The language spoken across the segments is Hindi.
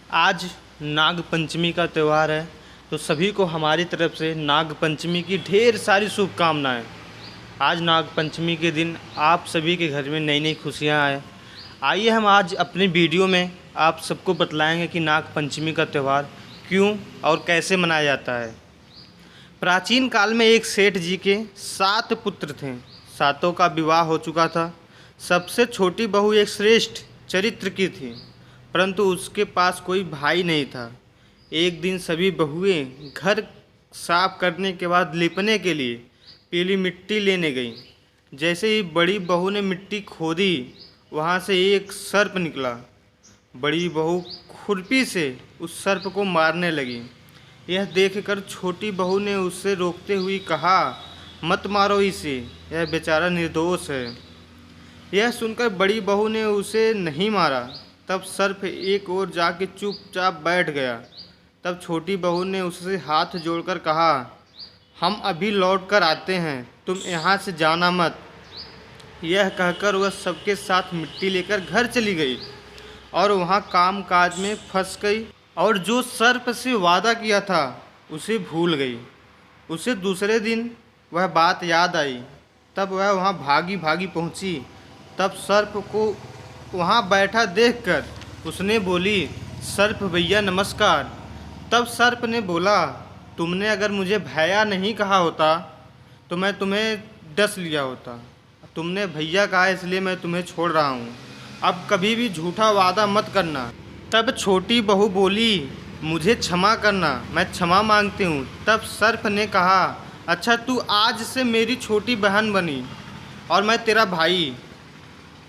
आज नाग पंचमी का त्यौहार है, तो सभी को हमारी तरफ से नाग पंचमी की ढेर सारी शुभकामनाएं। आज नाग पंचमी के दिन आप सभी के घर में नई नई खुशियां आए। आइए हम आज अपने वीडियो में आप सबको बतलाएंगे कि नाग पंचमी का त्यौहार क्यों और कैसे मनाया जाता है। प्राचीन काल में एक सेठ जी के 7 पुत्र थे। सातों का विवाह हो चुका था। सबसे छोटी बहू एक श्रेष्ठ चरित्र की थी, परंतु उसके पास कोई भाई नहीं था। एक दिन सभी बहुएं घर साफ करने के बाद लिपने के लिए पीली मिट्टी लेने गईं। जैसे ही बड़ी बहू ने मिट्टी खोदी, वहाँ से एक सर्प निकला। बड़ी बहू खुरपी से उस सर्प को मारने लगी। यह देखकर छोटी बहू ने उससे रोकते हुए कहा, मत मारो इसे, यह बेचारा निर्दोष है। यह सुनकर बड़ी बहू ने उसे नहीं मारा। तब सर्प एक ओर जाके चुपचाप बैठ गया। तब छोटी बहू ने उससे हाथ जोड़कर कहा, हम अभी लौट कर आते हैं, तुम यहाँ से जाना मत। यह कहकर वह सबके साथ मिट्टी लेकर घर चली गई और वहाँ काम काज में फंस गई और जो सर्प से वादा किया था उसे भूल गई। उसे दूसरे दिन वह बात याद आई। तब वह वहाँ भागी भागी पहुँची। तब सर्प को वहाँ बैठा देखकर उसने बोली, सर्प भैया नमस्कार। तब सर्प ने बोला, तुमने अगर मुझे भैया नहीं कहा होता तो मैं तुम्हें डस लिया होता। तुमने भैया कहा इसलिए मैं तुम्हें छोड़ रहा हूँ। अब कभी भी झूठा वादा मत करना। तब छोटी बहू बोली, मुझे क्षमा करना, मैं क्षमा मांगती हूँ। तब सर्प ने कहा, अच्छा तू आज से मेरी छोटी बहन बनी और मैं तेरा भाई।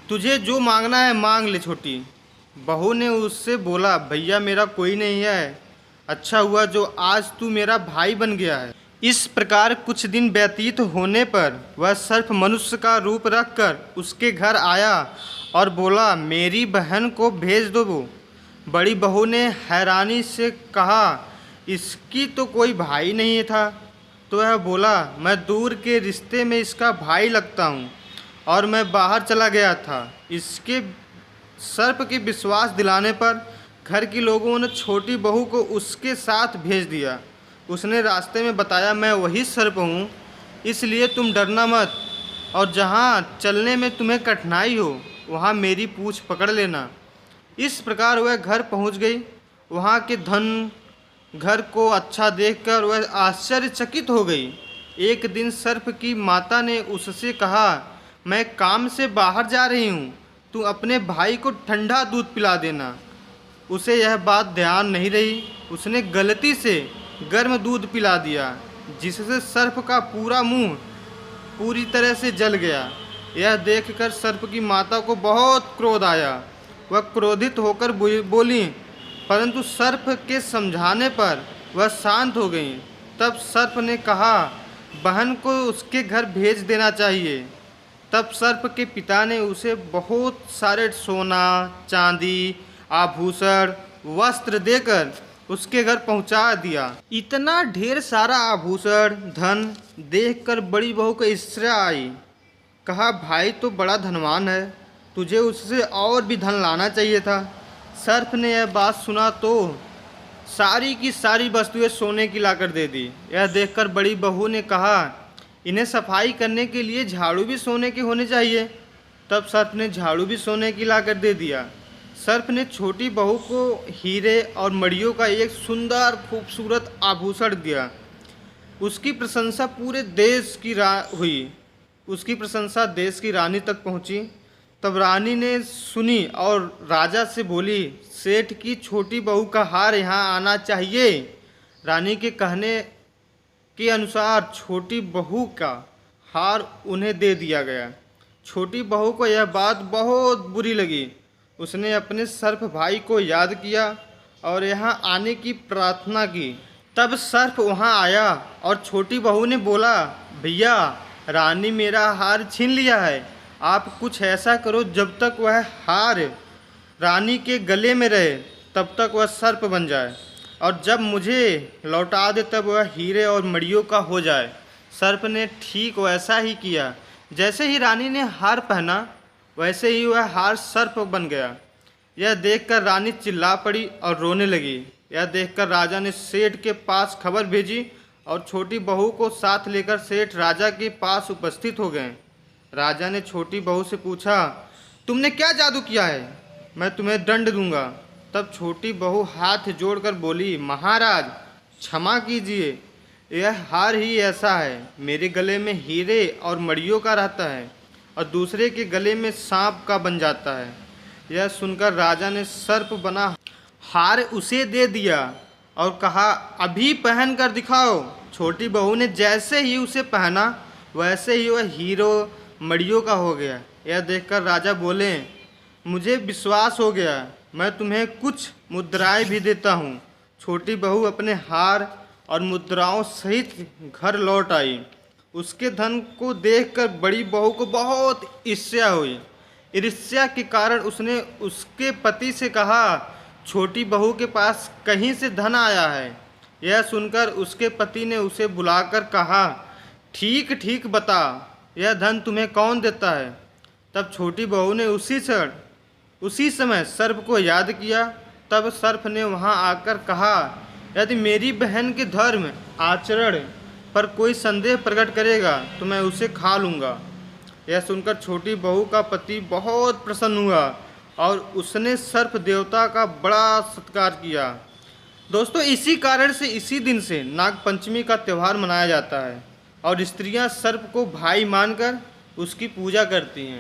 तुझे जो मांगना है मांग ले। छोटी बहू ने उससे बोला, भैया मेरा कोई नहीं है, अच्छा हुआ जो आज तू मेरा भाई बन गया है। इस प्रकार कुछ दिन व्यतीत होने पर वह सर्प मनुष्य का रूप रखकर उसके घर आया और बोला, मेरी बहन को भेज दो। वो बड़ी बहू ने हैरानी से कहा, इसकी तो कोई भाई नहीं था। तो वह बोला, मैं दूर के रिश्ते में इसका भाई लगता हूँ और मैं बाहर चला गया था। इसके सर्प के विश्वास दिलाने पर घर के लोगों ने छोटी बहू को उसके साथ भेज दिया। उसने रास्ते में बताया, मैं वही सर्प हूँ, इसलिए तुम डरना मत और जहाँ चलने में तुम्हें कठिनाई हो वहाँ मेरी पूँछ पकड़ लेना। इस प्रकार वह घर पहुँच गई। वहाँ के धन घर को अच्छा देखकर वह आश्चर्यचकित हो गई। एक दिन सर्प की माता ने उससे कहा, मैं काम से बाहर जा रही हूँ, तू अपने भाई को ठंडा दूध पिला देना। उसे यह बात ध्यान नहीं रही। उसने गलती से गर्म दूध पिला दिया, जिससे सर्प का पूरा मुंह पूरी तरह से जल गया। यह देखकर सर्प की माता को बहुत क्रोध आया। वह क्रोधित होकर बोली, परंतु सर्प के समझाने पर वह शांत हो गई। तब सर्प ने कहा, बहन को उसके घर भेज देना चाहिए। तब सर्प के पिता ने उसे बहुत सारे सोना, चांदी, आभूषण, वस्त्र देकर उसके घर पहुंचा दिया। इतना ढेर सारा आभूषण धन देखकर बड़ी बहू को ईर्ष्या आई। कहा, भाई तो बड़ा धनवान है, तुझे उससे और भी धन लाना चाहिए था। सर्प ने यह बात सुना तो सारी की सारी वस्तुएं सोने की लाकर दे दी। यह देखकर बड़ी बहू ने कहा, इन्हें सफाई करने के लिए झाड़ू भी सोने के होने चाहिए। तब सर्प ने झाड़ू भी सोने की लाकर दे दिया। सर्प ने छोटी बहू को हीरे और मड़ियों का एक सुंदर खूबसूरत आभूषण दिया। उसकी प्रशंसा पूरे देश की हुई। उसकी प्रशंसा देश की रानी तक पहुंची। तब रानी ने सुनी और राजा से बोली, सेठ की छोटी बहू का हार यहाँ आना चाहिए। रानी के कहने के अनुसार छोटी बहू का हार उन्हें दे दिया गया। छोटी बहू को यह बात बहुत बुरी लगी। उसने अपने सर्प भाई को याद किया और यहाँ आने की प्रार्थना की। तब सर्प वहाँ आया और छोटी बहू ने बोला, भैया रानी मेरा हार छीन लिया है, आप कुछ ऐसा करो जब तक वह हार रानी के गले में रहे तब तक वह सर्प बन जाए, और जब मुझे लौटा दे तब वह हीरे और मड़ियों का हो जाए। सर्प ने ठीक वैसा ही किया। जैसे ही रानी ने हार पहना वैसे ही वह हार सर्प बन गया। यह देखकर रानी चिल्ला पड़ी और रोने लगी। यह देखकर राजा ने सेठ के पास खबर भेजी और छोटी बहू को साथ लेकर सेठ राजा के पास उपस्थित हो गए। राजा ने छोटी बहू से पूछा, तुमने क्या जादू किया है? मैं तुम्हें दंड दूंगा। तब छोटी बहू हाथ जोड़कर बोली, महाराज क्षमा कीजिए, यह हार ही ऐसा है। मेरे गले में हीरे और मड़ियों का रहता है और दूसरे के गले में सांप का बन जाता है। यह सुनकर राजा ने सर्प बना हार उसे दे दिया और कहा, अभी पहन कर दिखाओ। छोटी बहू ने जैसे ही उसे पहना वैसे ही वह हीरो मड़ियों का हो गया। यह देखकर राजा बोले, मुझे विश्वास हो गया, मैं तुम्हें कुछ मुद्राएं भी देता हूँ। छोटी बहू अपने हार और मुद्राओं सहित घर लौट आई। उसके धन को देखकर बड़ी बहू को बहुत ईर्ष्या हुई। ईर्ष्या के कारण उसने उसके पति से कहा, छोटी बहू के पास कहीं से धन आया है। यह सुनकर उसके पति ने उसे बुलाकर कहा, ठीक ठीक बता, यह धन तुम्हें कौन देता है? तब छोटी बहू ने उसी समय सर्प को याद किया। तब सर्प ने वहां आकर कहा, यदि मेरी बहन के धर्म आचरण पर कोई संदेह प्रकट करेगा तो मैं उसे खा लूँगा। यह सुनकर छोटी बहू का पति बहुत प्रसन्न हुआ और उसने सर्प देवता का बड़ा सत्कार किया। दोस्तों, इसी कारण से इसी दिन से नागपंचमी का त्यौहार मनाया जाता है और स्त्रियां सर्प को भाई मानकर उसकी पूजा करती हैं।